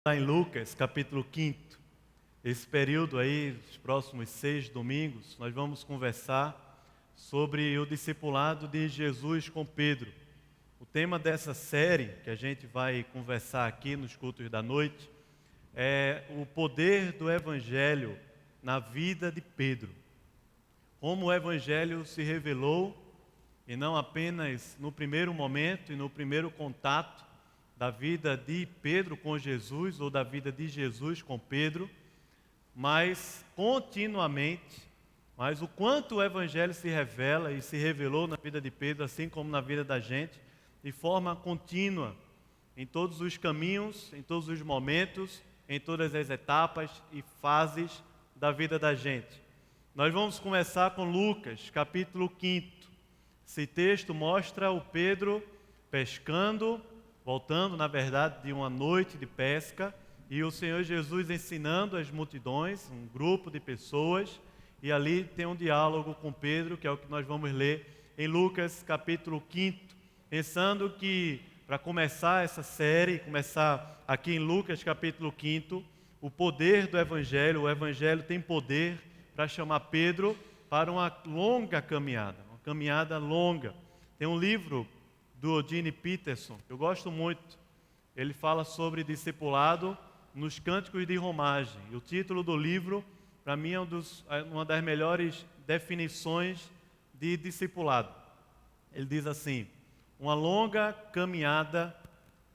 Em Lucas, capítulo 5, esse período aí, os próximos 6 domingos, nós vamos conversar sobre o discipulado de Jesus com Pedro. O tema dessa série, que a gente vai conversar aqui nos cultos da noite, é o poder do Evangelho na vida de Pedro. Como o Evangelho se revelou, e não apenas no primeiro momento e no primeiro contato da vida de Pedro com Jesus, ou da vida de Jesus com Pedro, mas continuamente, mas o quanto o Evangelho se revela e se revelou na vida de Pedro, assim como na vida da gente, de forma contínua, em todos os caminhos, em todos os momentos, em todas as etapas e fases da vida da gente. Nós vamos começar com Lucas, capítulo 5. Esse texto mostra o Pedro pescando, voltando, na verdade, de uma noite de pesca, e o Senhor Jesus ensinando as multidões, um grupo de pessoas, e ali tem um diálogo com Pedro, que é o que nós vamos ler em Lucas capítulo 5, pensando que, para começar essa série, começar aqui em Lucas capítulo 5, o poder do Evangelho, o Evangelho tem poder para chamar Pedro para uma longa caminhada, uma caminhada longa. Tem um livro do Eugene Peterson, eu gosto muito. Ele fala sobre discipulado nos Cânticos de Romagem. E o título do livro, para mim, é uma das melhores definições de discipulado. Ele diz assim: uma longa caminhada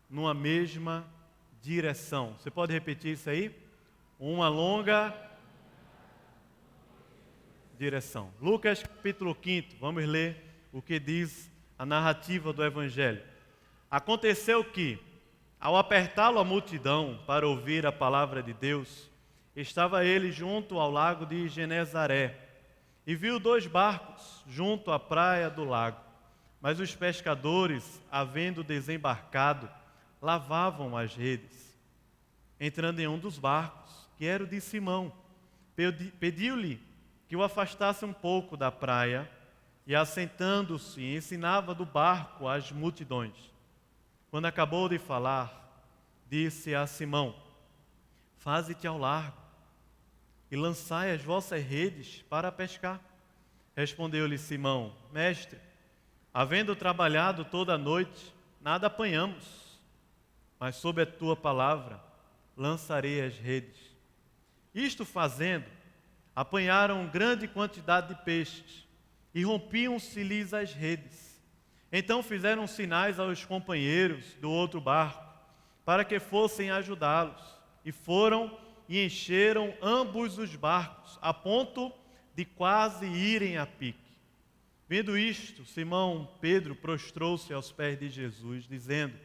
numa mesma direção. Você pode repetir isso aí? Uma longa direção. Lucas capítulo 5, vamos ler o que diz a narrativa do Evangelho. Aconteceu que, ao apertá-lo a multidão para ouvir a palavra de Deus, estava ele junto ao lago de Genezaré, e viu 2 barcos junto à praia do lago. Mas os pescadores, havendo desembarcado, lavavam as redes. Entrando em um dos barcos, que era o de Simão, pediu-lhe que o afastasse um pouco da praia, e assentando-se, ensinava do barco às multidões. Quando acabou de falar, disse a Simão: faze-te ao largo e lançai as vossas redes para pescar. Respondeu-lhe Simão: mestre, havendo trabalhado toda a noite, nada apanhamos, mas sob a tua palavra lançarei as redes. Isto fazendo, apanharam grande quantidade de peixes, e rompiam-se-lhes as redes. Então fizeram sinais aos companheiros do outro barco, para que fossem ajudá-los. E foram e encheram ambos os barcos, a ponto de quase irem a pique. Vendo isto, Simão Pedro prostrou-se aos pés de Jesus, dizendo: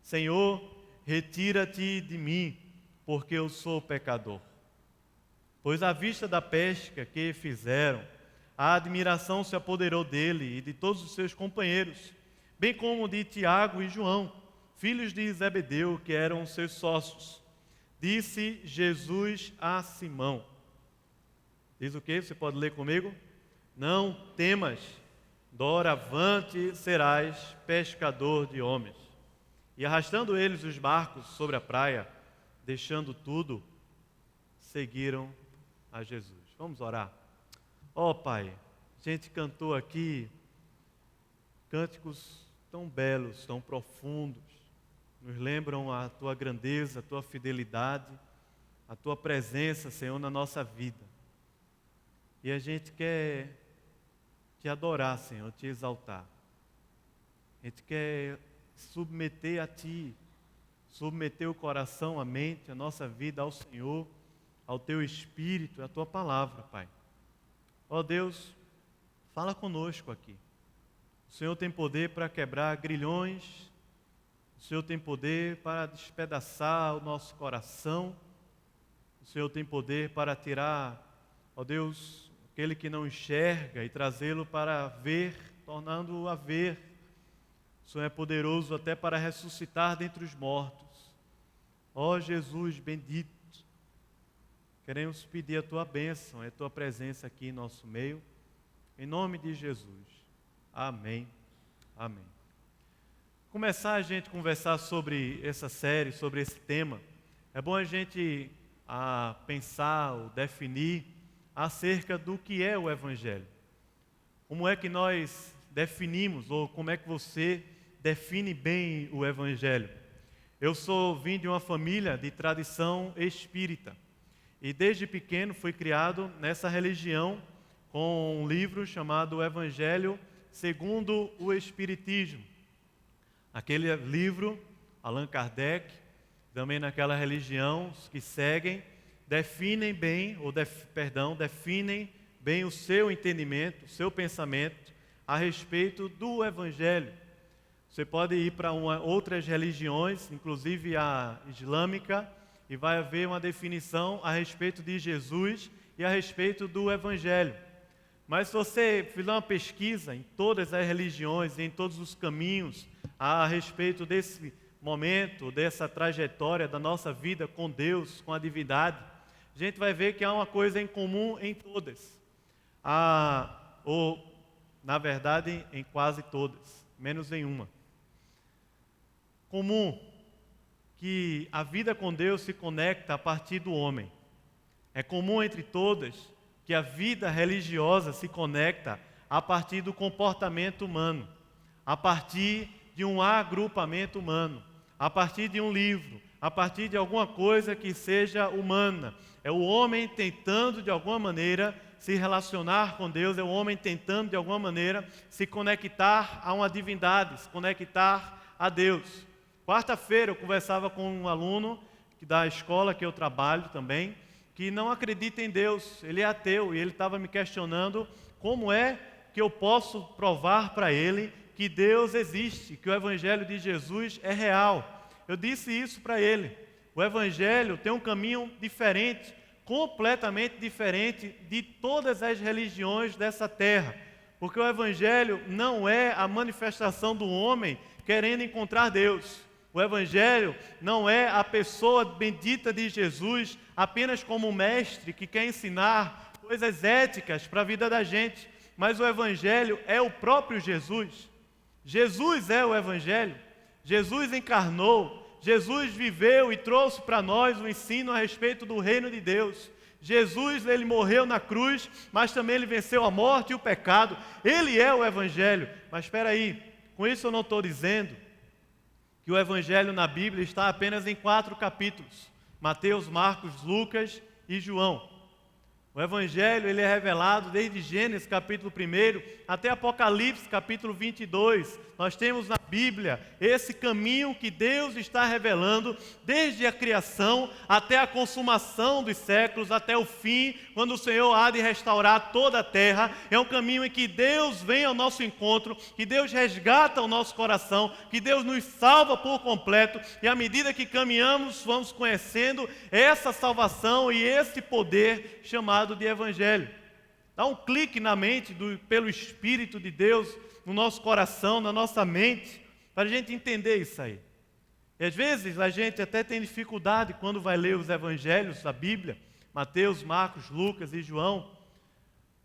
Senhor, retira-te de mim, porque eu sou pecador. Pois à vista da pesca que fizeram, a admiração se apoderou dele e de todos os seus companheiros, bem como de Tiago e João, filhos de Zebedeu, que eram seus sócios. Disse Jesus a Simão, diz o quê? Você pode ler comigo? Não temas, doravante serás pescador de homens. E arrastando eles os barcos sobre a praia, deixando tudo, seguiram a Jesus. Vamos orar. Ó Pai, a gente cantou aqui cânticos tão belos, tão profundos, nos lembram a Tua grandeza, a Tua fidelidade, a Tua presença, Senhor, na nossa vida. E a gente quer Te adorar, Senhor, Te exaltar. A gente quer submeter a Ti, submeter o coração, a mente, a nossa vida ao Senhor, ao Teu Espírito, à Tua palavra, Pai. Ó Deus, fala conosco aqui. O Senhor tem poder para quebrar grilhões, o Senhor tem poder para despedaçar o nosso coração, o Senhor tem poder para tirar, ó Deus, aquele que não enxerga e trazê-lo para ver, tornando-o a ver. O Senhor é poderoso até para ressuscitar dentre os mortos. Ó Jesus bendito, queremos pedir a Tua bênção, a Tua presença aqui em nosso meio, em nome de Jesus. Amém. Amém. Começar a gente conversar sobre essa série, sobre esse tema, é bom a gente pensar ou definir acerca do que é o Evangelho. Como é que nós definimos, ou como é que você define bem o Evangelho? Eu vim de uma família de tradição espírita e desde pequeno fui criado nessa religião com um livro chamado Evangelho segundo o Espiritismo. Aquele livro, Allan Kardec, também naquela religião, os que seguem, definem bem o seu entendimento, o seu pensamento a respeito do Evangelho. Você pode ir para outras religiões, inclusive a islâmica, e vai haver uma definição a respeito de Jesus e a respeito do Evangelho. Mas se você fizer uma pesquisa em todas as religiões e em todos os caminhos a respeito desse momento, dessa trajetória da nossa vida com Deus, com a divindade, a gente vai ver que há uma coisa em comum em todas. Ou, na verdade, em quase todas, menos em uma. Comum, que a vida com Deus se conecta a partir do homem. É comum entre todas que a vida religiosa se conecta a partir do comportamento humano, a partir de um agrupamento humano, a partir de um livro, a partir de alguma coisa que seja humana. É o homem tentando de alguma maneira se relacionar com Deus, é o homem tentando de alguma maneira se conectar a uma divindade, se conectar a Deus. Quarta-feira eu conversava com um aluno da escola que eu trabalho também, que não acredita em Deus, ele é ateu, e ele estava me questionando como é que eu posso provar para ele que Deus existe, que o Evangelho de Jesus é real. Eu disse isso para ele. O Evangelho tem um caminho diferente, completamente diferente de todas as religiões dessa terra, porque o Evangelho não é a manifestação do homem querendo encontrar Deus. O Evangelho não é a pessoa bendita de Jesus apenas como mestre que quer ensinar coisas éticas para a vida da gente, mas o Evangelho é o próprio Jesus. Jesus é o Evangelho. Jesus encarnou, Jesus viveu e trouxe para nós o ensino a respeito do reino de Deus. Jesus, ele morreu na cruz, mas também ele venceu a morte e o pecado. Ele é o Evangelho. Mas espera aí, com isso eu não estou dizendo que o Evangelho na Bíblia está apenas em 4 capítulos: Mateus, Marcos, Lucas e João. O Evangelho ele é revelado desde Gênesis capítulo 1 até Apocalipse capítulo 22. Nós temos na Bíblia esse caminho que Deus está revelando desde a criação até a consumação dos séculos, até o fim, quando o Senhor há de restaurar toda a terra. É um caminho em que Deus vem ao nosso encontro, que Deus resgata o nosso coração, que Deus nos salva por completo, e à medida que caminhamos, vamos conhecendo essa salvação e esse poder chamado de Evangelho. Dá um clique na mente pelo Espírito de Deus, no nosso coração, na nossa mente, para a gente entender isso aí. E às vezes a gente até tem dificuldade quando vai ler os Evangelhos da Bíblia, Mateus, Marcos, Lucas e João,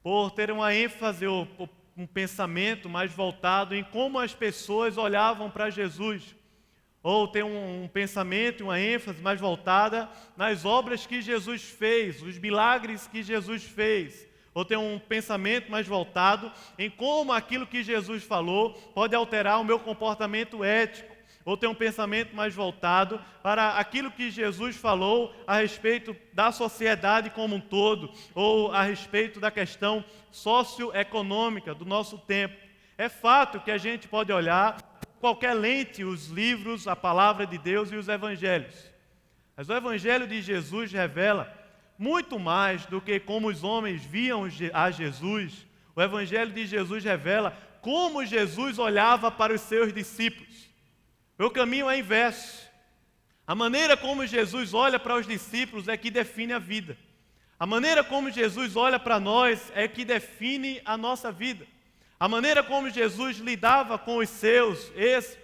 por ter uma ênfase ou um pensamento mais voltado em como as pessoas olhavam para Jesus, ou ter um pensamento e uma ênfase mais voltada nas obras que Jesus fez, os milagres que Jesus fez, ou ter um pensamento mais voltado em como aquilo que Jesus falou pode alterar o meu comportamento ético, ou ter um pensamento mais voltado para aquilo que Jesus falou a respeito da sociedade como um todo, ou a respeito da questão socioeconômica do nosso tempo. É fato que a gente pode olhar qualquer lente os livros, a palavra de Deus e os evangelhos. Mas o Evangelho de Jesus revela muito mais do que como os homens viam a Jesus. O Evangelho de Jesus revela como Jesus olhava para os seus discípulos. O caminho é inverso. A maneira como Jesus olha para os discípulos é que define a vida. A maneira como Jesus olha para nós é que define a nossa vida. A maneira como Jesus lidava com os seus,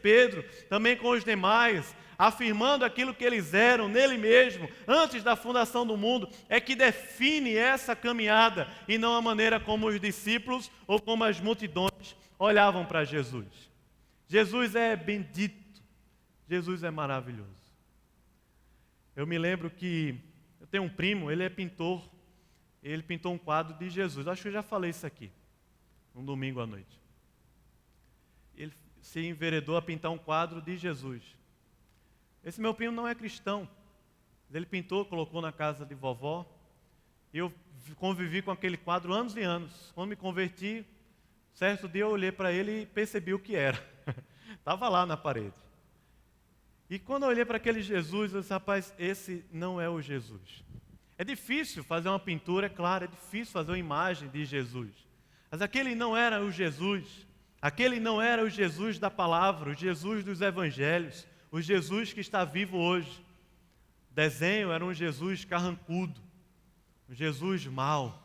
Pedro, também com os demais, afirmando aquilo que eles eram nele mesmo, antes da fundação do mundo, é que define essa caminhada, e não a maneira como os discípulos ou como as multidões olhavam para Jesus. Jesus é bendito, Jesus é maravilhoso. Eu me lembro que eu tenho um primo, ele é pintor, ele pintou um quadro de Jesus. Acho que eu já falei isso aqui, um domingo à noite. Ele se enveredou a pintar um quadro de Jesus. Esse meu primo não é cristão. Ele pintou, colocou na casa de vovó. E eu convivi com aquele quadro anos e anos. Quando me converti, certo dia eu olhei para ele e percebi o que era. Estava lá na parede. E quando eu olhei para aquele Jesus, eu disse, rapaz, esse não é o Jesus. É difícil fazer uma pintura, é claro, é difícil fazer uma imagem de Jesus. Mas aquele não era o Jesus. Aquele não era o Jesus da palavra, o Jesus dos evangelhos, o Jesus que está vivo hoje. O desenho era um Jesus carrancudo, um Jesus mau,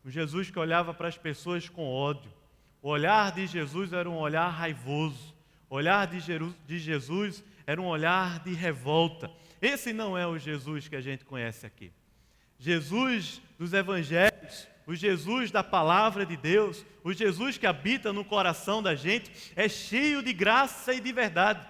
um Jesus que olhava para as pessoas com ódio. O olhar de Jesus era um olhar raivoso. O olhar de Jesus era um olhar de revolta. Esse não é o Jesus que a gente conhece aqui. Jesus dos evangelhos, o Jesus da palavra de Deus, o Jesus que habita no coração da gente, é cheio de graça e de verdade.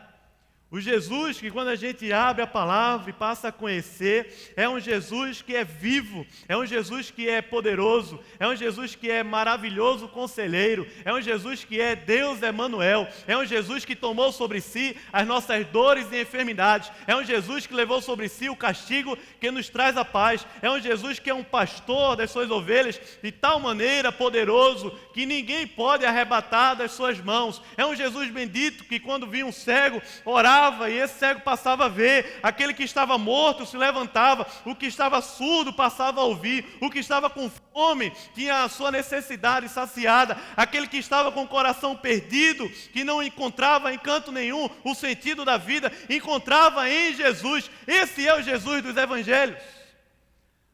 O Jesus que quando a gente abre a palavra e passa a conhecer, é um Jesus que é vivo, é um Jesus que é poderoso, é um Jesus que é maravilhoso conselheiro, é um Jesus que é Deus Emanuel, é um Jesus que tomou sobre si as nossas dores e enfermidades, é um Jesus que levou sobre si o castigo que nos traz a paz, é um Jesus que é um pastor das suas ovelhas, de tal maneira poderoso que ninguém pode arrebatar das suas mãos, é um Jesus bendito que quando via um cego, orava e esse cego passava a ver, aquele que estava morto se levantava, o que estava surdo passava a ouvir, o que estava com fome tinha a sua necessidade saciada, aquele que estava com o coração perdido, que não encontrava em canto nenhum o sentido da vida, encontrava em Jesus. Esse é o Jesus dos evangelhos.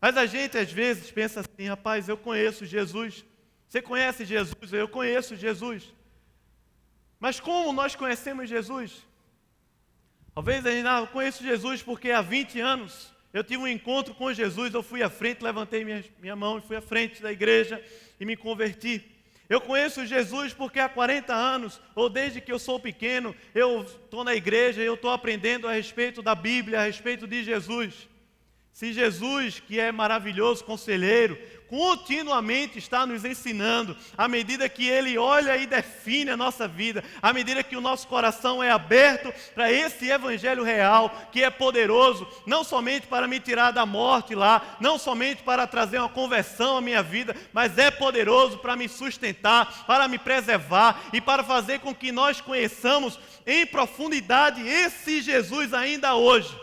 Mas a gente às vezes pensa assim, rapaz, eu conheço Jesus. Você conhece Jesus? Eu conheço Jesus. Mas como nós conhecemos Jesus? Talvez a gente, eu conheço Jesus porque há 20 anos eu tive um encontro com Jesus, eu fui à frente, levantei minha mão e fui à frente da igreja e me converti. Eu conheço Jesus porque há 40 anos, ou desde que eu sou pequeno, eu estou na igreja e eu estou aprendendo a respeito da Bíblia, a respeito de Jesus. Se Jesus, que é maravilhoso conselheiro, continuamente está nos ensinando, à medida que Ele olha e define a nossa vida, à medida que o nosso coração é aberto para esse Evangelho real, que é poderoso, não somente para me tirar da morte lá, não somente para trazer uma conversão à minha vida, mas é poderoso para me sustentar, para me preservar e para fazer com que nós conheçamos em profundidade esse Jesus ainda hoje,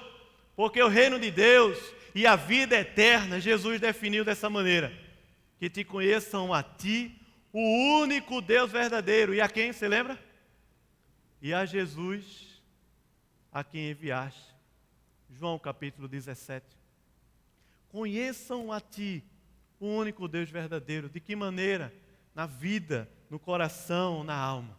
porque o reino de Deus e a vida eterna, Jesus definiu dessa maneira: que te conheçam a ti, o único Deus verdadeiro. E a quem, você lembra? E a Jesus, a quem enviaste. João capítulo 17. Conheçam a ti, o único Deus verdadeiro. De que maneira? Na vida, no coração, na alma.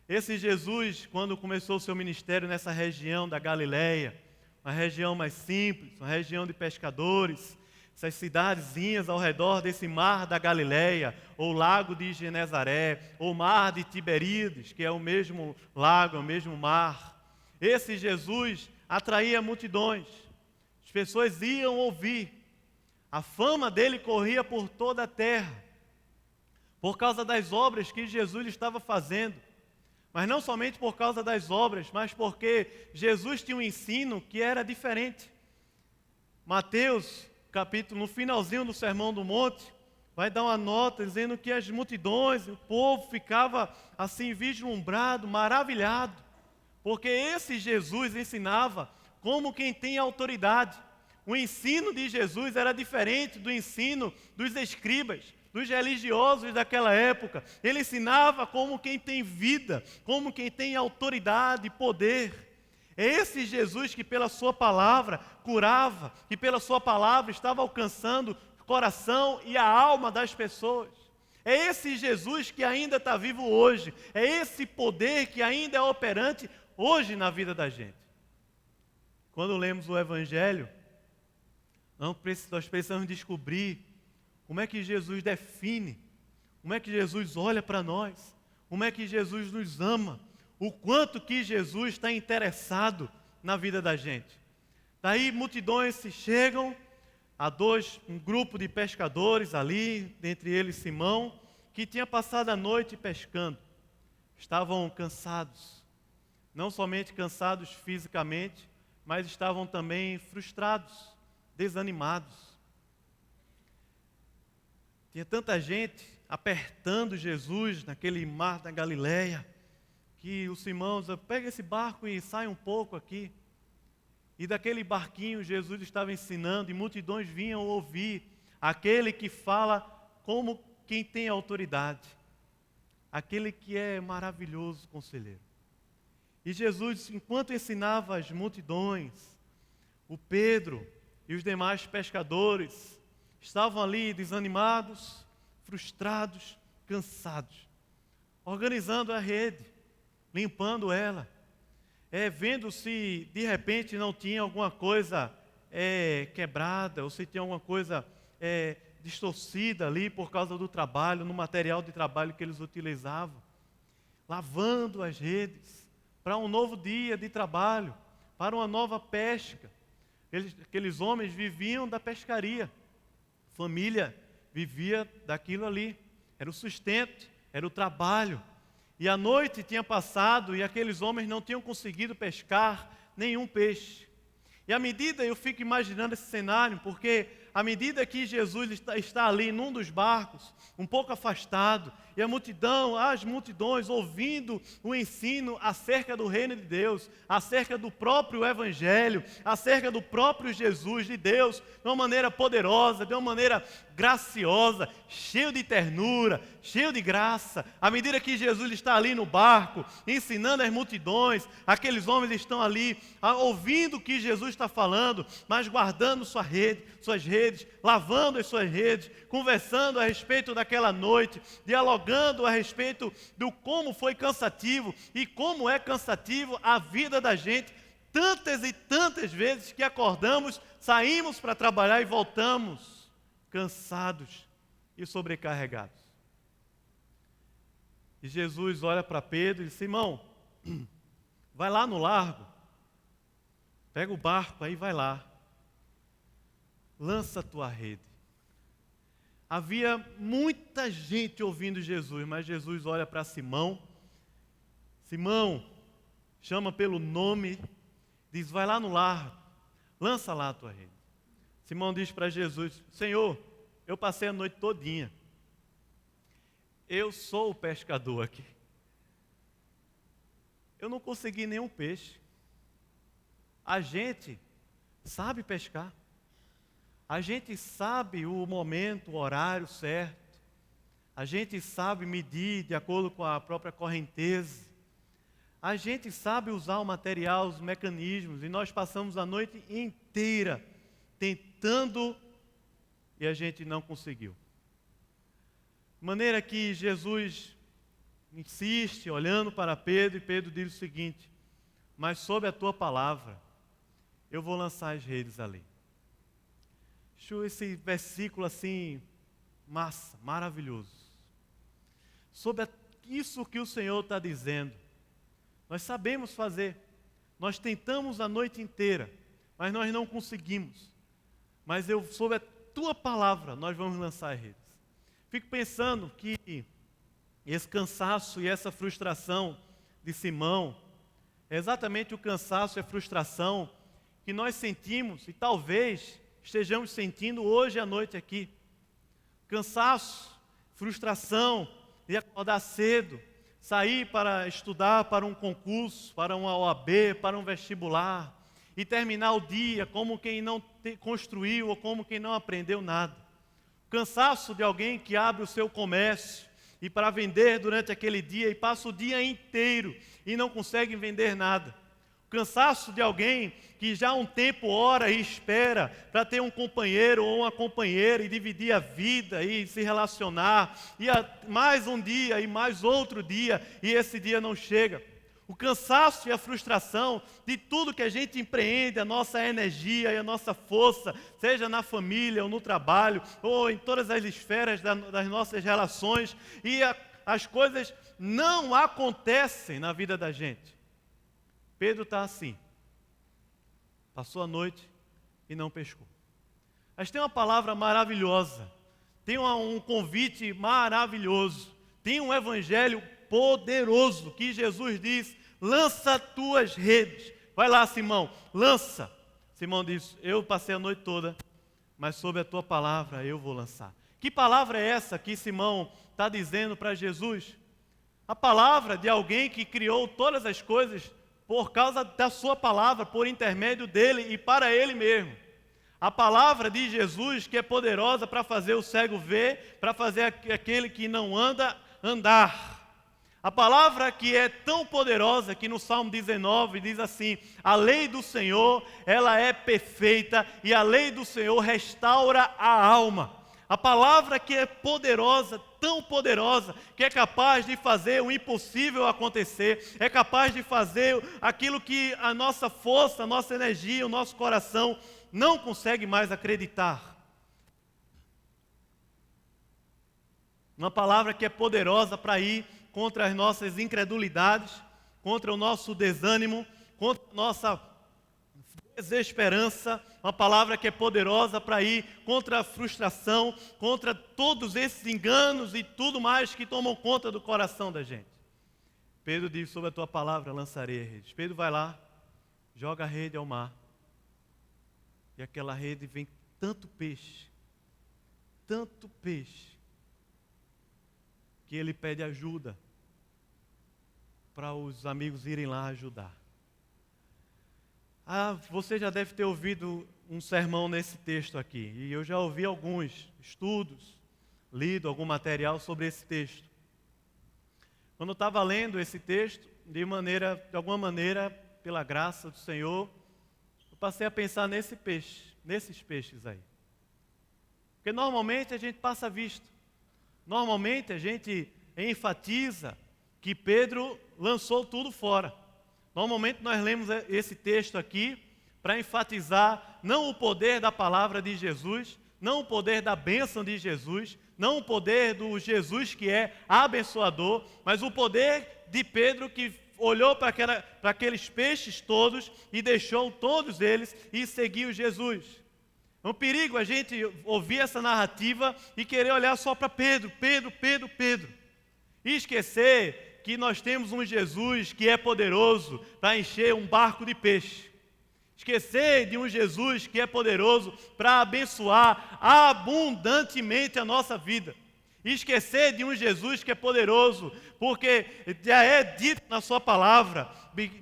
Esse Jesus, quando começou o seu ministério nessa região da Galileia, uma região mais simples, uma região de pescadores, essas cidadezinhas ao redor desse mar da Galileia, ou lago de Genezaré, ou mar de Tiberíades, que é o mesmo lago, é o mesmo mar. Esse Jesus atraía multidões, as pessoas iam ouvir, a fama dele corria por toda a terra, por causa das obras que Jesus estava fazendo. Mas não somente por causa das obras, mas porque Jesus tinha um ensino que era diferente. Mateus, capítulo, no finalzinho do Sermão do Monte, vai dar uma nota dizendo que as multidões, o povo ficava assim vislumbrado, maravilhado, porque esse Jesus ensinava como quem tem autoridade. O ensino de Jesus era diferente do ensino dos escribas, dos religiosos daquela época. Ele ensinava como quem tem vida, como quem tem autoridade e poder. É esse Jesus que pela sua palavra curava, que pela sua palavra estava alcançando o coração e a alma das pessoas. É esse Jesus que ainda está vivo hoje. É esse poder que ainda é operante hoje na vida da gente. Quando lemos o Evangelho, nós precisamos descobrir como é que Jesus define, como é que Jesus olha para nós, como é que Jesus nos ama, o quanto que Jesus está interessado na vida da gente. Daí multidões se chegam a um grupo de pescadores ali, dentre eles Simão, que tinha passado a noite pescando. Estavam cansados, não somente cansados fisicamente, mas estavam também frustrados, desanimados. Tinha tanta gente apertando Jesus naquele mar da Galileia, que o Simão disse: pega esse barco e sai um pouco aqui. E daquele barquinho Jesus estava ensinando, e multidões vinham ouvir aquele que fala como quem tem autoridade, aquele que é maravilhoso conselheiro. E Jesus, enquanto ensinava as multidões, o Pedro e os demais pescadores estavam ali desanimados, frustrados, cansados, organizando a rede, limpando ela, vendo se de repente não tinha alguma coisa quebrada, ou se tinha alguma coisa distorcida ali por causa do trabalho, no material de trabalho que eles utilizavam, lavando as redes para um novo dia de trabalho, para uma nova pesca. Aqueles homens viviam da pescaria, família vivia daquilo ali, era o sustento, era o trabalho. E a noite tinha passado e aqueles homens não tinham conseguido pescar nenhum peixe. E à medida, eu fico imaginando esse cenário, porque à medida que Jesus está ali num dos barcos, um pouco afastado, e as multidões ouvindo o ensino acerca do reino de Deus, acerca do próprio Evangelho, acerca do próprio Jesus de Deus, de uma maneira poderosa, de uma maneira graciosa, cheio de ternura, cheio de graça. À medida que Jesus está ali no barco, ensinando as multidões, aqueles homens estão ali ouvindo o que Jesus está falando, mas guardando suas redes, lavando as suas redes, conversando a respeito daquela noite, dialogando a respeito do como foi cansativo e como é cansativo a vida da gente, tantas e tantas vezes que acordamos, saímos para trabalhar e voltamos cansados e sobrecarregados. E Jesus olha para Pedro e diz: Simão, vai lá no largo, pega o barco aí, vai lá, lança a tua rede. Havia muita gente ouvindo Jesus, mas Jesus olha para Simão, chama pelo nome, diz: vai lá no largo, lança lá a tua rede. Simão diz para Jesus: Senhor, eu passei a noite todinha, eu sou o pescador aqui, eu não consegui nenhum peixe. A gente sabe pescar, a gente sabe o momento, o horário certo, a gente sabe medir de acordo com a própria correnteza, a gente sabe usar o material, os mecanismos, e nós passamos a noite inteira tentando e a gente não conseguiu. De maneira que Jesus insiste, olhando para Pedro, e Pedro diz o seguinte: mas sob a tua palavra, eu vou lançar as redes ali. Acho esse versículo assim, maravilhoso. Sobre isso que o Senhor está dizendo, nós sabemos fazer, nós tentamos a noite inteira, mas nós não conseguimos. Mas sob a tua palavra, nós vamos lançar as redes. Fico pensando que esse cansaço e essa frustração de Simão é exatamente o cansaço e a frustração que nós sentimos e talvez estejamos sentindo hoje à noite aqui. Cansaço, frustração de acordar cedo, sair para estudar para um concurso, para uma OAB, para um vestibular, e terminar o dia como quem não construiu ou como quem não aprendeu nada. Cansaço de alguém que abre o seu comércio e para vender durante aquele dia e passa o dia inteiro e não consegue vender nada. Cansaço de alguém que já há um tempo ora e espera para ter um companheiro ou uma companheira e dividir a vida e se relacionar, e mais um dia e mais outro dia, e esse dia não chega. O cansaço e a frustração de tudo que a gente empreende, a nossa energia e a nossa força, seja na família ou no trabalho, ou em todas as esferas das nossas relações, e as coisas não acontecem na vida da gente. Pedro está assim, passou a noite e não pescou. Mas tem uma palavra maravilhosa, tem um convite maravilhoso, tem um evangelho poderoso que Jesus diz: lança tuas redes. Vai lá, Simão, lança. Simão diz: eu passei a noite toda, mas sob a tua palavra eu vou lançar. Que palavra é essa que Simão está dizendo para Jesus? A palavra de alguém que criou todas as coisas por causa da sua palavra, por intermédio dele e para ele mesmo. A palavra de Jesus que é poderosa para fazer o cego ver, para fazer aquele que não anda, andar. A palavra que é tão poderosa que no Salmo 19 diz assim: a lei do Senhor, ela é perfeita e a lei do Senhor restaura a alma. A palavra que é poderosa, tão poderosa, que é capaz de fazer o impossível acontecer, é capaz de fazer aquilo que a nossa força, a nossa energia, o nosso coração não consegue mais acreditar. Uma palavra que é poderosa para ir contra as nossas incredulidades, contra o nosso desânimo, contra a nossa desesperança, uma palavra que é poderosa para ir contra a frustração, contra todos esses enganos e tudo mais que tomam conta do coração da gente. Pedro diz: sobre a tua palavra lançarei a rede. Pedro vai lá, joga a rede ao mar, e aquela rede vem tanto peixe, que ele pede ajuda para os amigos irem lá ajudar. Você já deve ter ouvido um sermão nesse texto aqui, e eu já ouvi alguns estudos, lido algum material sobre esse texto. Quando eu estava lendo esse texto, de alguma maneira, pela graça do Senhor, eu passei a pensar nesses peixes aí. Porque normalmente a gente passa visto, normalmente a gente enfatiza que Pedro lançou tudo fora. Normalmente nós lemos esse texto aqui para enfatizar não o poder da palavra de Jesus, não o poder da bênção de Jesus, não o poder do Jesus que é abençoador, mas o poder de Pedro que olhou para aqueles peixes todos e deixou todos eles e seguiu Jesus. É um perigo a gente ouvir essa narrativa e querer olhar só para Pedro, e esquecer que nós temos um Jesus que é poderoso para encher um barco de peixe. Esquecer de um Jesus que é poderoso para abençoar abundantemente a nossa vida. E esquecer de um Jesus que é poderoso, porque já é dito na sua palavra.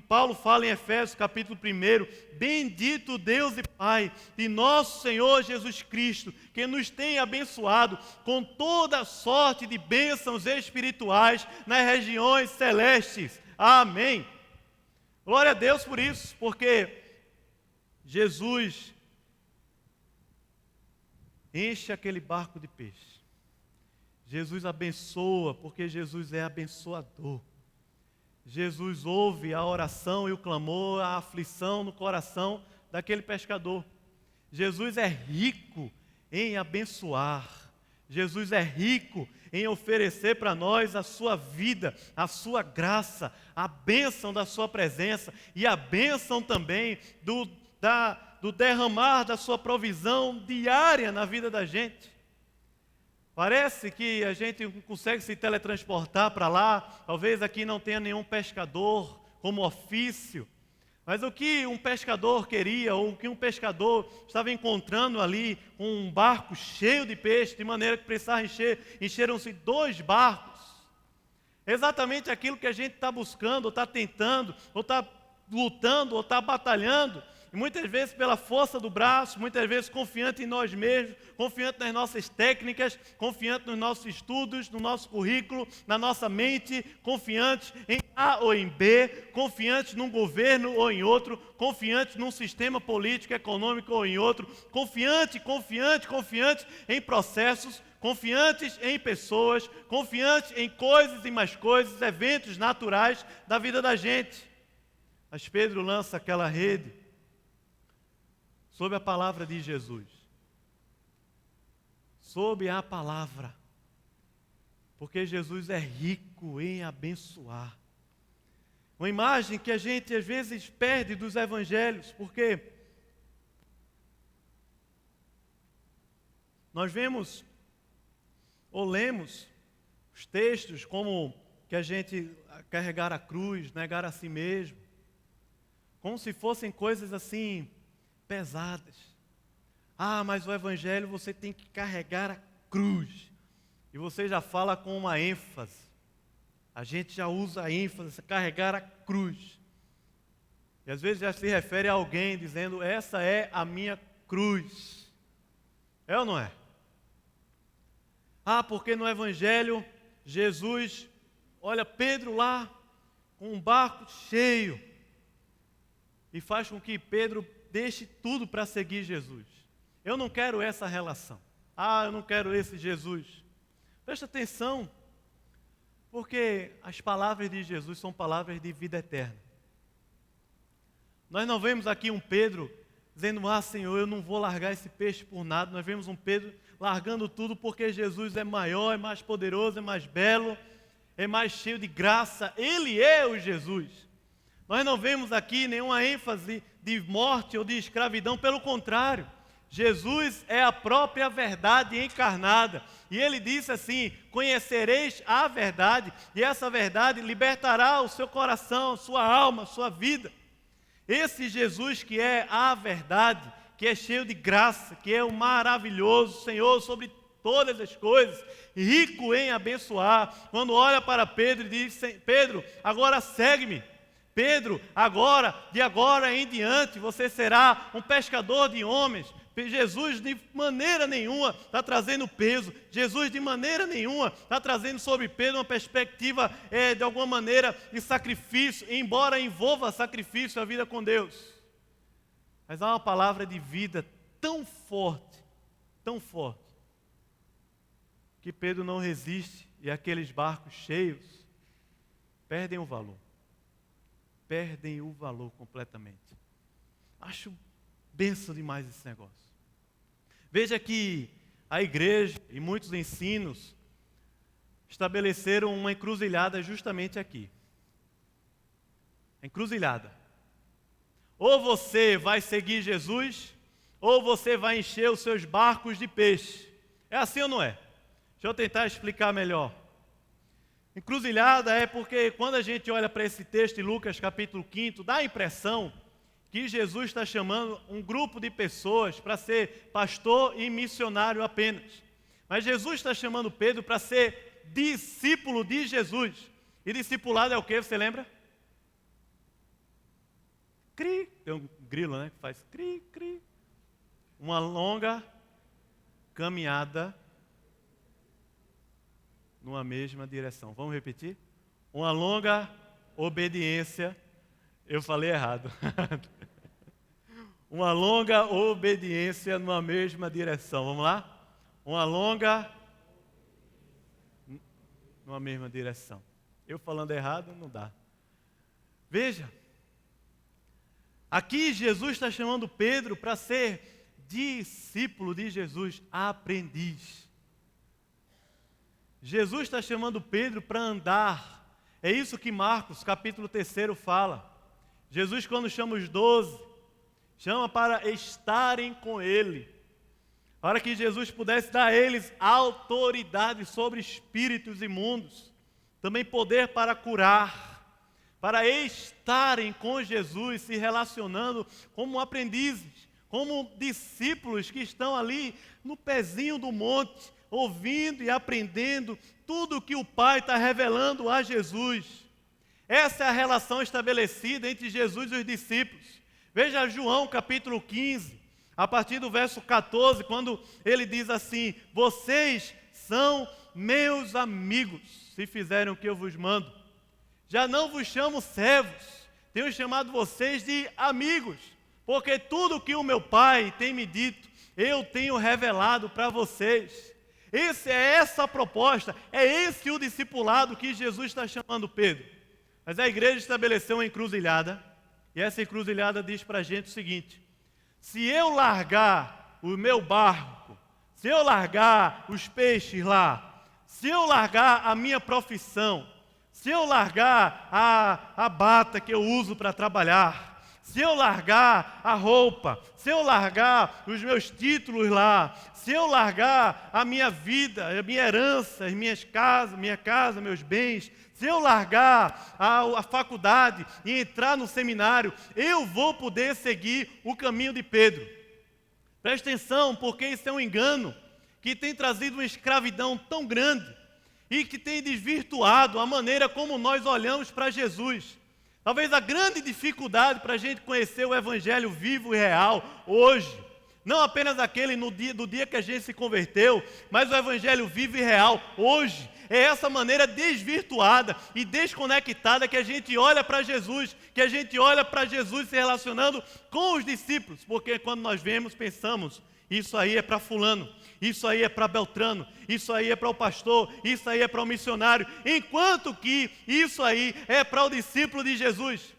Paulo fala em Efésios capítulo 1: bendito Deus e Pai de nosso Senhor Jesus Cristo, que nos tem abençoado com toda sorte de bênçãos espirituais nas regiões celestes. Amém. Glória a Deus por isso, porque Jesus enche aquele barco de peixe. Jesus abençoa, porque Jesus é abençoador. Jesus ouve a oração e o clamor, a aflição no coração daquele pescador. Jesus é rico em abençoar. Jesus é rico em oferecer para nós a sua vida, a sua graça, a bênção da sua presença e a bênção também do derramar da sua provisão diária na vida da gente. Parece que a gente consegue se teletransportar para lá. Talvez aqui não tenha nenhum pescador como ofício, mas o que um pescador queria, ou o que um pescador estava encontrando ali, um barco cheio de peixe, de maneira que precisava encheram-se 2 barcos. Exatamente aquilo que a gente está buscando, ou está tentando, ou está lutando, ou está batalhando. E muitas vezes pela força do braço, muitas vezes confiante em nós mesmos, confiante nas nossas técnicas, confiante nos nossos estudos, no nosso currículo, na nossa mente, confiante em A ou em B, confiante num governo ou em outro, confiante num sistema político, econômico ou em outro, confiante em processos, confiantes em pessoas, confiantes em coisas e mais coisas, eventos naturais da vida da gente. Mas Pedro lança aquela rede sob a palavra de Jesus, sob a palavra, porque Jesus é rico em abençoar. Uma imagem que a gente às vezes perde dos evangelhos, porque nós vemos ou lemos os textos como que a gente carregar a cruz, negar a si mesmo, como se fossem coisas assim pesadas. Ah, mas o Evangelho você tem que carregar a cruz. E você já fala com uma ênfase. A gente já usa a ênfase, carregar a cruz. E às vezes já se refere a alguém dizendo, essa é a minha cruz. É ou não é? Ah, porque no Evangelho, Jesus, olha Pedro lá, com um barco cheio, e faz com que Pedro deixe tudo para seguir Jesus. Eu não quero essa relação. Ah, eu não quero esse Jesus. Presta atenção, porque as palavras de Jesus são palavras de vida eterna. Nós não vemos aqui um Pedro dizendo, ah, Senhor, eu não vou largar esse peixe por nada. Nós vemos um Pedro largando tudo porque Jesus é maior, é mais poderoso, é mais belo, é mais cheio de graça. Ele é o Jesus. Nós não vemos aqui nenhuma ênfase de morte ou de escravidão, pelo contrário. Jesus é a própria verdade encarnada. E ele disse assim, conhecereis a verdade, e essa verdade libertará o seu coração, a sua alma, a sua vida. Esse Jesus que é a verdade, que é cheio de graça, que é o maravilhoso Senhor sobre todas as coisas, rico em abençoar, quando olha para Pedro e diz, Pedro, agora segue-me. Pedro, agora, de agora em diante, você será um pescador de homens. Jesus de maneira nenhuma está trazendo peso. Jesus de maneira nenhuma está trazendo sobre Pedro uma perspectiva de alguma maneira de sacrifício, embora envolva sacrifício a vida com Deus. Mas há uma palavra de vida tão forte, que Pedro não resiste e aqueles barcos cheios perdem o valor. Perdem o valor completamente. Acho bênção demais esse negócio. Veja que a igreja e muitos ensinos estabeleceram uma encruzilhada justamente aqui. Encruzilhada. Ou você vai seguir Jesus, ou você vai encher os seus barcos de peixe. É assim ou não é? Deixa eu tentar explicar melhor. Encruzilhada é porque quando a gente olha para esse texto em Lucas capítulo 5, dá a impressão que Jesus está chamando um grupo de pessoas para ser pastor e missionário apenas. Mas Jesus está chamando Pedro para ser discípulo de Jesus. E discipulado é o que? Você lembra? Cri. Tem um grilo, né? Que faz cri, cri. Uma longa caminhada numa mesma direção. Vamos repetir? Uma longa obediência. Eu falei errado. Uma longa obediência numa mesma direção. Vamos lá? Uma longa numa mesma direção. Eu falando errado, não dá. Veja. Aqui Jesus está chamando Pedro para ser discípulo de Jesus, aprendiz. Jesus está chamando Pedro para andar. É isso que Marcos, capítulo 3, fala. Jesus, quando chama os 12, chama para estarem com Ele. Para que Jesus pudesse dar a eles autoridade sobre espíritos imundos. Também poder para curar. Para estarem com Jesus, se relacionando como aprendizes. Como discípulos que estão ali no pezinho do monte, ouvindo e aprendendo tudo o que o Pai está revelando a Jesus. Essa é a relação estabelecida entre Jesus e os discípulos. Veja João capítulo 15, a partir do verso 14, quando ele diz assim, vocês são meus amigos, se fizerem o que eu vos mando. Já não vos chamo servos, tenho chamado vocês de amigos, porque tudo que o meu Pai tem me dito, eu tenho revelado para vocês. Essa a proposta, é esse o discipulado que Jesus está chamando Pedro. Mas a igreja estabeleceu uma encruzilhada, e essa encruzilhada diz para a gente o seguinte, se eu largar o meu barco, se eu largar os peixes lá, se eu largar a minha profissão, se eu largar a bata que eu uso para trabalhar, se eu largar a roupa, se eu largar os meus títulos lá, se eu largar a minha vida, a minha herança, as minha casa, meus bens, se eu largar a faculdade e entrar no seminário, eu vou poder seguir o caminho de Pedro. Presta atenção, porque isso é um engano que tem trazido uma escravidão tão grande e que tem desvirtuado a maneira como nós olhamos para Jesus. Talvez a grande dificuldade para a gente conhecer o Evangelho vivo e real hoje, não apenas aquele do dia que a gente se converteu, mas o Evangelho vivo e real hoje, é essa maneira desvirtuada e desconectada que a gente olha para Jesus, que a gente olha para Jesus se relacionando com os discípulos, porque quando nós vemos, pensamos, isso aí é para fulano, isso aí é para Beltrano, isso aí é para o pastor, isso aí é para o missionário, enquanto que isso aí é para o discípulo de Jesus,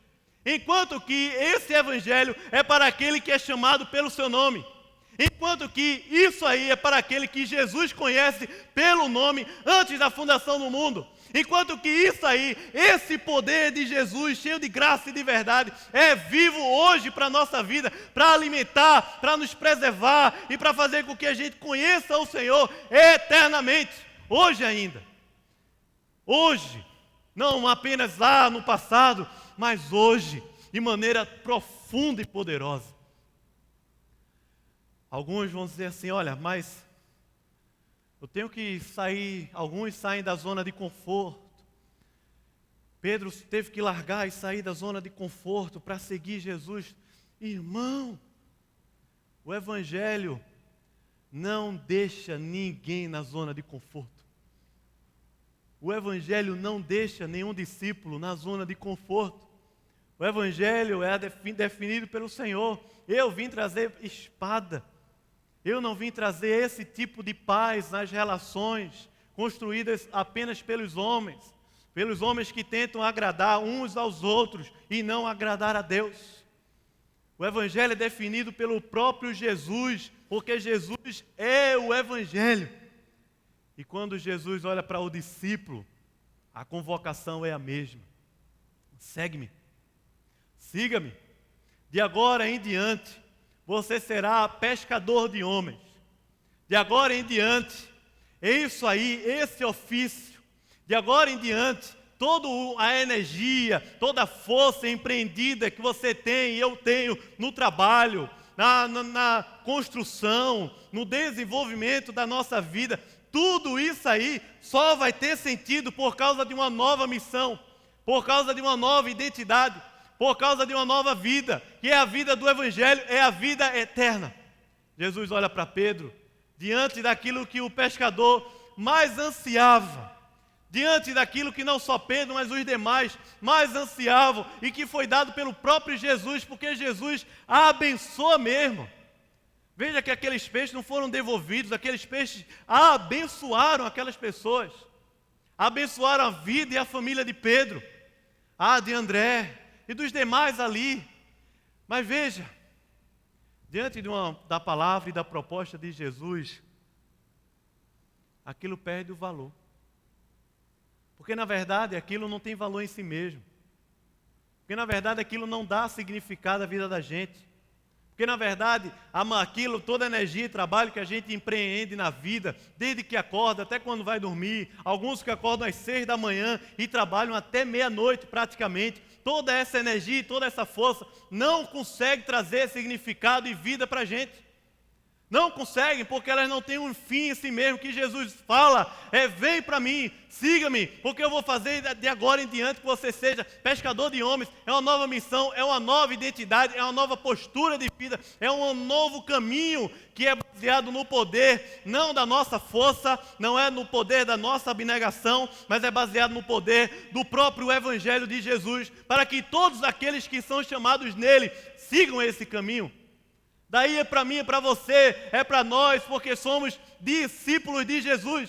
enquanto que esse evangelho é para aquele que é chamado pelo seu nome, enquanto que isso aí é para aquele que Jesus conhece pelo nome antes da fundação do mundo. Enquanto que isso aí, esse poder de Jesus, cheio de graça e de verdade, é vivo hoje para a nossa vida, para alimentar, para nos preservar e para fazer com que a gente conheça o Senhor eternamente, hoje ainda. Hoje, não apenas lá no passado, mas hoje, de maneira profunda e poderosa. Alguns vão dizer assim, olha, mas eu tenho que sair, alguns saem da zona de conforto. Pedro teve que largar e sair da zona de conforto para seguir Jesus. Irmão, o Evangelho não deixa ninguém na zona de conforto. O Evangelho não deixa nenhum discípulo na zona de conforto. O Evangelho é definido pelo Senhor. Eu vim trazer espada. Eu não vim trazer esse tipo de paz nas relações construídas apenas pelos homens que tentam agradar uns aos outros e não agradar a Deus. O Evangelho é definido pelo próprio Jesus, porque Jesus é o Evangelho. E quando Jesus olha para o discípulo, a convocação é a mesma. Segue-me, siga-me, de agora em diante, você será pescador de homens. De agora em diante, é isso aí, esse ofício. De agora em diante, toda a energia, toda a força empreendida que você tem e eu tenho no trabalho, na construção, no desenvolvimento da nossa vida, tudo isso aí só vai ter sentido por causa de uma nova missão, por causa de uma nova identidade, por causa de uma nova vida, que é a vida do Evangelho, é a vida eterna. Jesus olha para Pedro, diante daquilo que o pescador mais ansiava, diante daquilo que não só Pedro, mas os demais mais ansiavam, e que foi dado pelo próprio Jesus, porque Jesus abençoa mesmo. Veja que aqueles peixes não foram devolvidos, aqueles peixes abençoaram aquelas pessoas, abençoaram a vida e a família de Pedro, de André, e dos demais ali. Mas veja, diante da palavra e da proposta de Jesus, aquilo perde o valor. Porque na verdade aquilo não tem valor em si mesmo. Porque na verdade aquilo não dá significado à vida da gente. Porque na verdade aquilo, toda a energia e trabalho que a gente empreende na vida, desde que acorda até quando vai dormir, alguns que acordam às 6 da manhã e trabalham até meia-noite praticamente, toda essa energia e toda essa força não consegue trazer significado e vida para a gente. Não conseguem, porque elas não têm um fim em si mesmo, que Jesus fala, vem para mim, siga-me, porque eu vou fazer de agora em diante que você seja pescador de homens. É uma nova missão, é uma nova identidade, é uma nova postura de vida, é um novo caminho que é baseado no poder, não da nossa força, não é no poder da nossa abnegação, mas é baseado no poder do próprio Evangelho de Jesus, para que todos aqueles que são chamados nele sigam esse caminho. Daí é para mim, é para você, é para nós, porque somos discípulos de Jesus.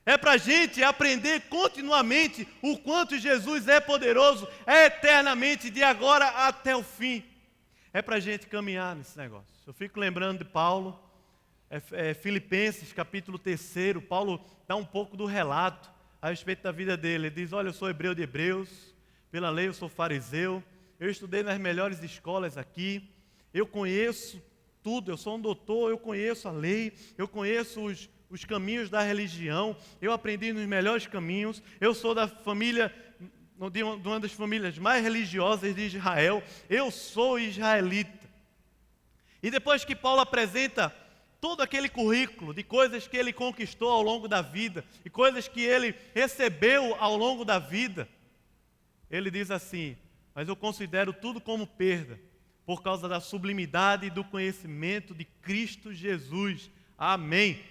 É para a gente aprender continuamente o quanto Jesus é poderoso, eternamente, de agora até o fim. É para a gente caminhar nesse negócio. Eu fico lembrando de Paulo, Filipenses capítulo 3, Paulo dá um pouco do relato a respeito da vida dele. Ele diz, olha, eu sou hebreu de hebreus, pela lei eu sou fariseu, eu estudei nas melhores escolas aqui, eu conheço tudo, eu sou um doutor, eu conheço a lei, eu conheço os caminhos da religião, eu aprendi nos melhores caminhos, eu sou da família, de uma das famílias mais religiosas de Israel, eu sou israelita. E depois que Paulo apresenta todo aquele currículo de coisas que ele conquistou ao longo da vida, e coisas que ele recebeu ao longo da vida, ele diz assim: mas eu considero tudo como perda, por causa da sublimidade e do conhecimento de Cristo Jesus. Amém.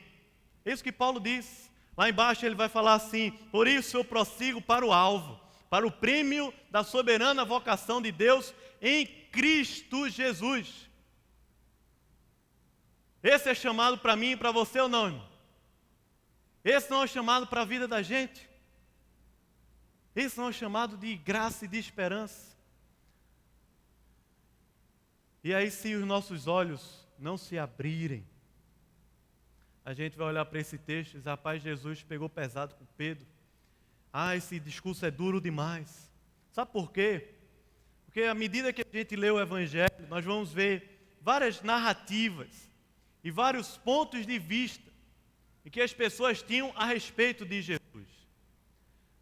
É isso que Paulo diz. Lá embaixo ele vai falar assim: por isso eu prossigo para o alvo, para o prêmio da soberana vocação de Deus em Cristo Jesus. Esse é chamado para mim e para você ou não, irmão? Esse não é chamado para a vida da gente? Esse não é chamado de graça e de esperança? E aí, se os nossos olhos não se abrirem, a gente vai olhar para esse texto e dizer: rapaz, Jesus pegou pesado com Pedro. Esse discurso é duro demais. Sabe por quê? Porque à medida que a gente lê o Evangelho, nós vamos ver várias narrativas e vários pontos de vista em que as pessoas tinham a respeito de Jesus.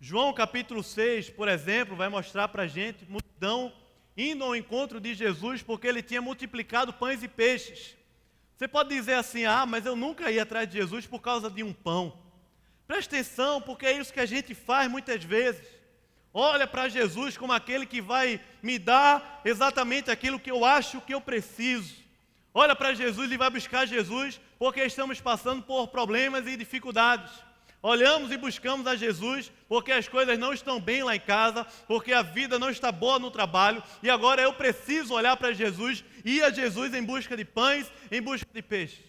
João capítulo 6, por exemplo, vai mostrar para a gente multidão indo ao encontro de Jesus porque ele tinha multiplicado pães e peixes. Você pode dizer assim: mas eu nunca ia atrás de Jesus por causa de um pão. Presta atenção, porque é isso que a gente faz muitas vezes. Olha para Jesus como aquele que vai me dar exatamente aquilo que eu acho que eu preciso. Olha para Jesus e vai buscar Jesus porque estamos passando por problemas e dificuldades. Olhamos e buscamos a Jesus porque as coisas não estão bem lá em casa, porque a vida não está boa no trabalho, e agora eu preciso olhar para Jesus e ir a Jesus em busca de pães, em busca de peixes.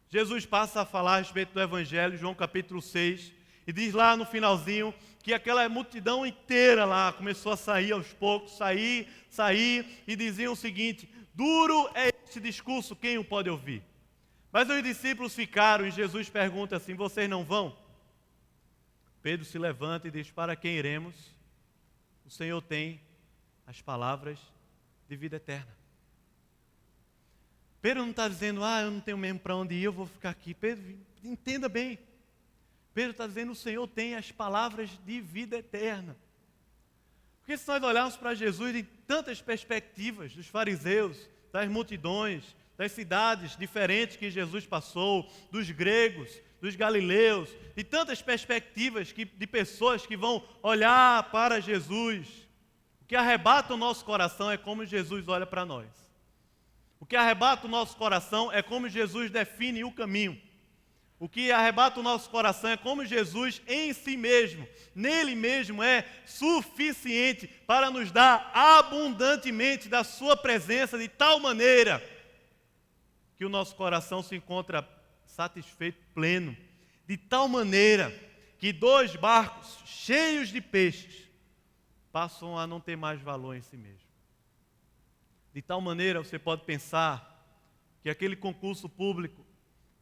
Jesus passa a falar a respeito do Evangelho, João capítulo 6, e diz lá no finalzinho que aquela multidão inteira lá começou a sair aos poucos, sair, e diziam o seguinte: duro é esse discurso, quem o pode ouvir? Mas os discípulos ficaram e Jesus pergunta assim: vocês não vão? Pedro se levanta e diz: para quem iremos? O Senhor tem as palavras de vida eterna. Pedro não está dizendo: eu não tenho mesmo para onde ir, eu vou ficar aqui. Pedro, entenda bem. Pedro está dizendo: o Senhor tem as palavras de vida eterna. Porque se nós olharmos para Jesus em tantas perspectivas, dos fariseus, das multidões, das cidades diferentes que Jesus passou, dos gregos, dos galileus, de tantas perspectivas de pessoas que vão olhar para Jesus, o que arrebata o nosso coração é como Jesus olha para nós. O que arrebata o nosso coração é como Jesus define o caminho. O que arrebata o nosso coração é como Jesus em si mesmo, nele mesmo, é suficiente para nos dar abundantemente da sua presença, de tal maneira que o nosso coração se encontra satisfeito, pleno, de tal maneira que 2 barcos cheios de peixes passam a não ter mais valor em si mesmo. De tal maneira, você pode pensar que aquele concurso público,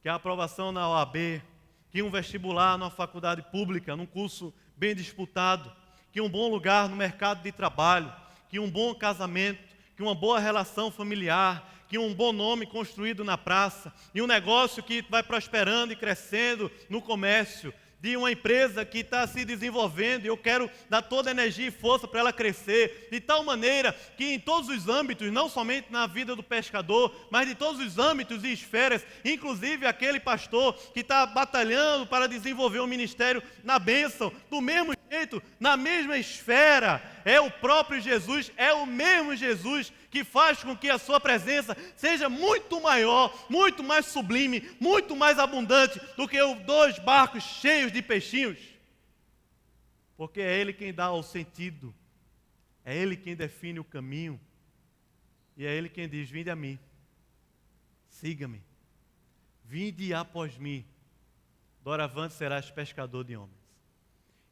que a aprovação na OAB, que um vestibular numa faculdade pública, num curso bem disputado, que um bom lugar no mercado de trabalho, que um bom casamento, que uma boa relação familiar, que um bom nome construído na praça, e um negócio que vai prosperando e crescendo no comércio, de uma empresa que está se desenvolvendo, e eu quero dar toda a energia e força para ela crescer, de tal maneira que em todos os âmbitos, não somente na vida do pescador, mas de todos os âmbitos e esferas, inclusive aquele pastor que está batalhando para desenvolver um ministério na bênção, do mesmo jeito, na mesma esfera, é o próprio Jesus, é o mesmo Jesus que faz com que a sua presença seja muito maior, muito mais sublime, muito mais abundante do que os 2 barcos cheios de peixinhos. Porque é Ele quem dá o sentido, é Ele quem define o caminho, e é Ele quem diz: vinde a mim, siga-me, vinde após mim, doravante serás pescador de homens.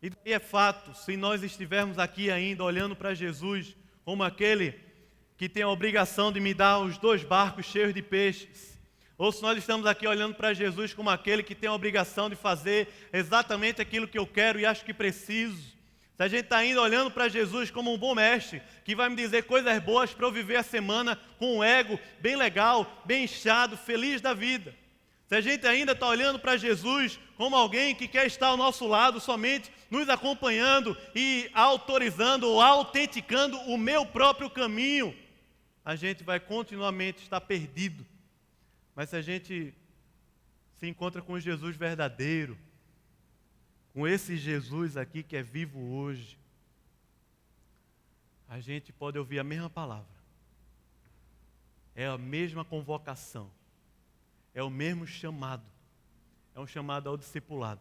E daí é fato, se nós estivermos aqui ainda olhando para Jesus como aquele que tem a obrigação de me dar os 2 barcos cheios de peixes, ou se nós estamos aqui olhando para Jesus como aquele que tem a obrigação de fazer exatamente aquilo que eu quero e acho que preciso, Se a gente está indo olhando para Jesus como um bom mestre, que vai me dizer coisas boas para eu viver a semana com um ego bem legal, bem inchado, feliz da vida. Se a gente ainda está olhando para Jesus como alguém que quer estar ao nosso lado somente nos acompanhando e autorizando ou autenticando o meu próprio caminho, a gente vai continuamente estar perdido. Mas se a gente se encontra com o Jesus verdadeiro, com esse Jesus aqui que é vivo hoje, a gente pode ouvir a mesma palavra. É a mesma convocação. É o mesmo chamado. É um chamado ao discipulado.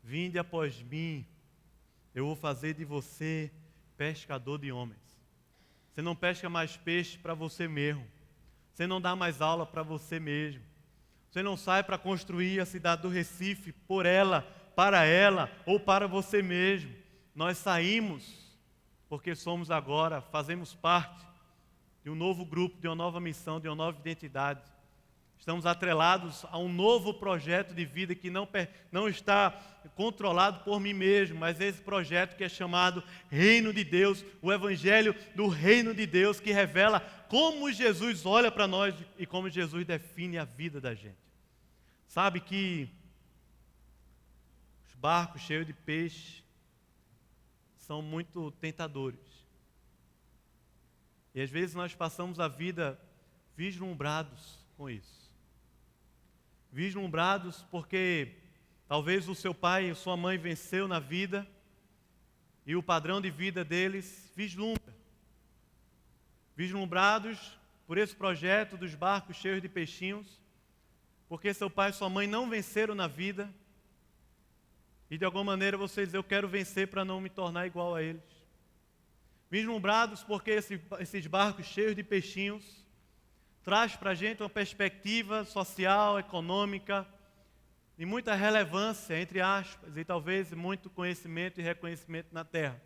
Vinde após mim, eu vou fazer de você pescador de homens. Você não pesca mais peixe para você mesmo. Você não dá mais aula para você mesmo. Você não sai para construir a cidade do Recife por ela, para ela ou para você mesmo. Nós saímos porque somos agora, fazemos parte de um novo grupo, de uma nova missão, de uma nova identidade. Estamos atrelados a um novo projeto de vida que não está controlado por mim mesmo, mas esse projeto que é chamado Reino de Deus, o Evangelho do Reino de Deus, que revela como Jesus olha para nós e como Jesus define a vida da gente. Sabe que os barcos cheios de peixe são muito tentadores. E às vezes nós passamos a vida vislumbrados com isso. Vislumbrados porque talvez o seu pai e sua mãe venceu na vida e o padrão de vida deles vislumbra. Vislumbrados por esse projeto dos barcos cheios de peixinhos, porque seu pai e sua mãe não venceram na vida e de alguma maneira você diz, eu quero vencer para não me tornar igual a eles. Vislumbrados porque esses barcos cheios de peixinhos traz para a gente uma perspectiva social, econômica, de muita relevância, entre aspas, e talvez muito conhecimento e reconhecimento na terra.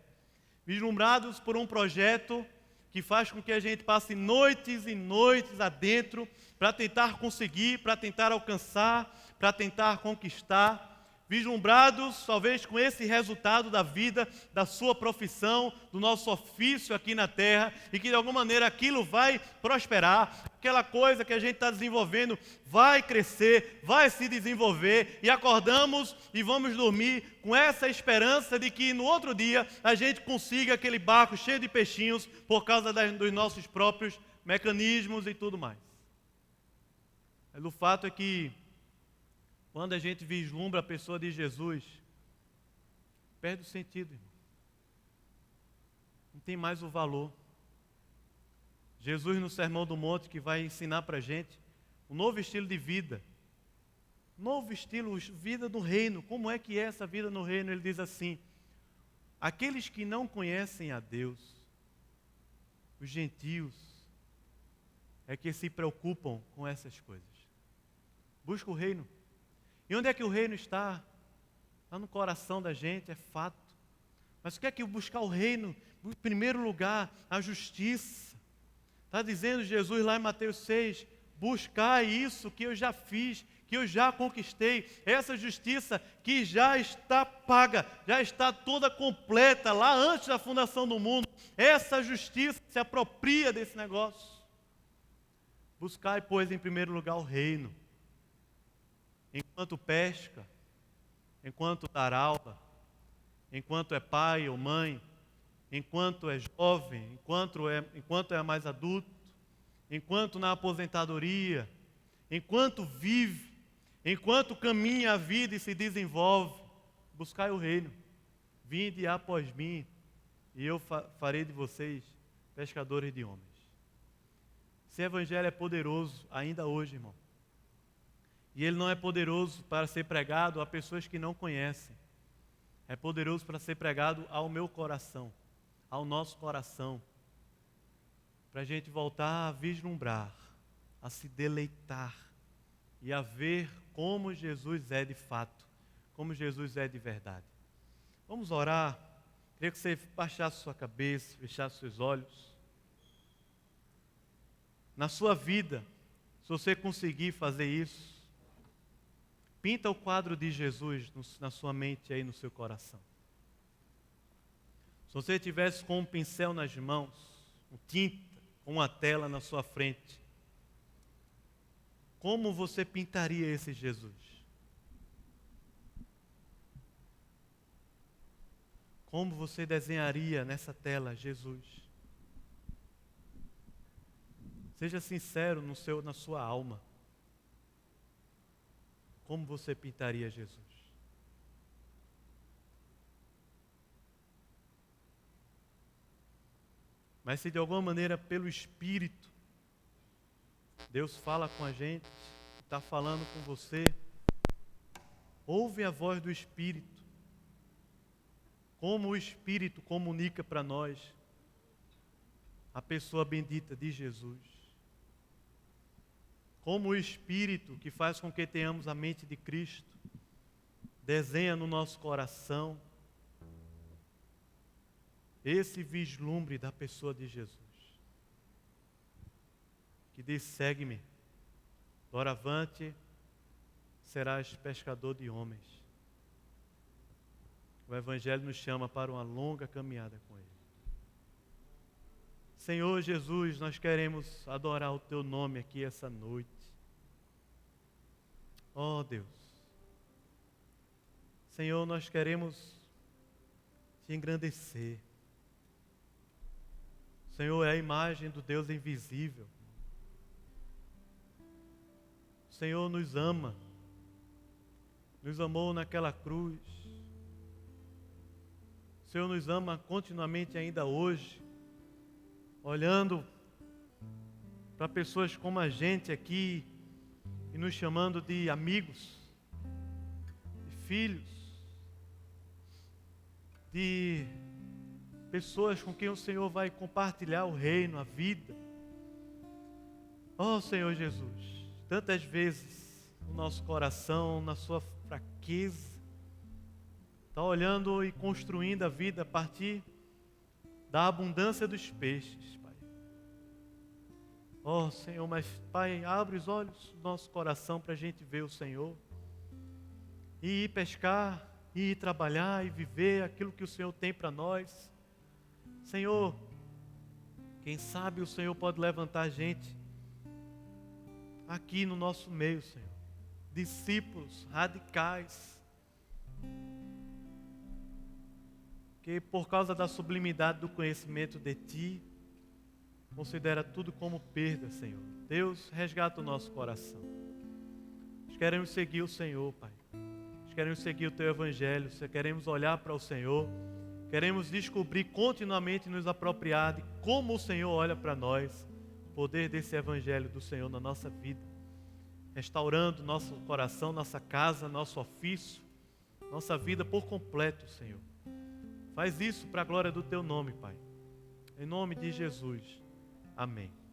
Vislumbrados por um projeto que faz com que a gente passe noites e noites adentro para tentar conseguir, para tentar alcançar, para tentar conquistar. Vislumbrados, talvez, com esse resultado da vida, da sua profissão, do nosso ofício aqui na terra, e que de alguma maneira aquilo vai prosperar, aquela coisa que a gente está desenvolvendo vai crescer, vai se desenvolver, e acordamos e vamos dormir com essa esperança de que no outro dia a gente consiga aquele barco cheio de peixinhos por causa dos nossos próprios mecanismos e tudo mais. Mas o fato é que quando a gente vislumbra a pessoa de Jesus, perde o sentido, irmão. Não tem mais o valor. Jesus no Sermão do Monte que vai ensinar para a gente um novo estilo de vida. Novo estilo, vida no reino. Como é que é essa vida no reino? Ele diz assim, aqueles que não conhecem a Deus, os gentios, é que se preocupam com essas coisas. Busca o reino. E onde é que o reino está? Está no coração da gente, é fato. Mas o que é que buscar o reino? Em primeiro lugar, a justiça. Está dizendo Jesus lá em Mateus 6, buscar isso que eu já fiz, que eu já conquistei. Essa justiça que já está paga, já está toda completa lá antes da fundação do mundo. Essa justiça se apropria desse negócio. Buscai, pois, em primeiro lugar o reino. Enquanto pesca, enquanto dar aula, enquanto é pai ou mãe, enquanto é jovem, enquanto é mais adulto, enquanto na aposentadoria, enquanto vive, enquanto caminha a vida e se desenvolve, buscai o reino. Vinde após mim, e eu farei de vocês pescadores de homens. Esse evangelho é poderoso ainda hoje, irmão. E ele não é poderoso para ser pregado a pessoas que não conhecem. É poderoso para ser pregado ao meu coração, ao nosso coração. Para a gente voltar a vislumbrar, a se deleitar e a ver como Jesus é de fato, como Jesus é de verdade. Vamos orar. Queria que você baixasse sua cabeça, fechasse seus olhos. Na sua vida, se você conseguir fazer isso, pinta o quadro de Jesus na sua mente aí, no seu coração. você tivesse com um pincel nas mãos, com tinta, com uma tela na sua frente, como você pintaria esse Jesus? Como você desenharia nessa tela Jesus? Seja sincero na sua alma. Como você pintaria Jesus? Mas se de alguma maneira pelo Espírito Deus fala com a gente, está falando com você, ouve a voz do Espírito. Como o Espírito comunica para nós a pessoa bendita de Jesus. Como o Espírito que faz com que tenhamos a mente de Cristo, desenha no nosso coração esse vislumbre da pessoa de Jesus. Que diz, segue-me, doravante serás pescador de homens. O Evangelho nos chama para uma longa caminhada com Ele. Senhor Jesus, nós queremos adorar o Teu nome aqui essa noite. Oh Deus, Senhor, nós queremos Te engrandecer. Senhor, é a imagem do Deus invisível. O Senhor nos ama, nos amou naquela cruz. O Senhor nos ama continuamente ainda hoje, olhando para pessoas como a gente aqui e nos chamando de amigos, de filhos, de pessoas com quem o Senhor vai compartilhar o reino, a vida. Oh Senhor Jesus, tantas vezes no nosso coração, na sua fraqueza, está olhando e construindo a vida a partir da abundância dos peixes, Pai. Oh Senhor, mas Pai, abre os olhos do nosso coração para a gente ver o Senhor e ir pescar, e ir trabalhar e viver aquilo que o Senhor tem para nós. Senhor, quem sabe o Senhor pode levantar gente aqui no nosso meio, Senhor. Discípulos radicais, que por causa da sublimidade do conhecimento de Ti, considera tudo como perda, Senhor. Deus, resgata o nosso coração. Nós queremos seguir o Senhor, Pai. Nós queremos seguir o Teu Evangelho. Queremos olhar para o Senhor. Queremos descobrir continuamente, nos apropriar de como o Senhor olha para nós, o poder desse Evangelho do Senhor na nossa vida, restaurando nosso coração, nossa casa, nosso ofício, nossa vida por completo, Senhor. Faz isso para a glória do Teu nome, Pai. Em nome de Jesus. Amém.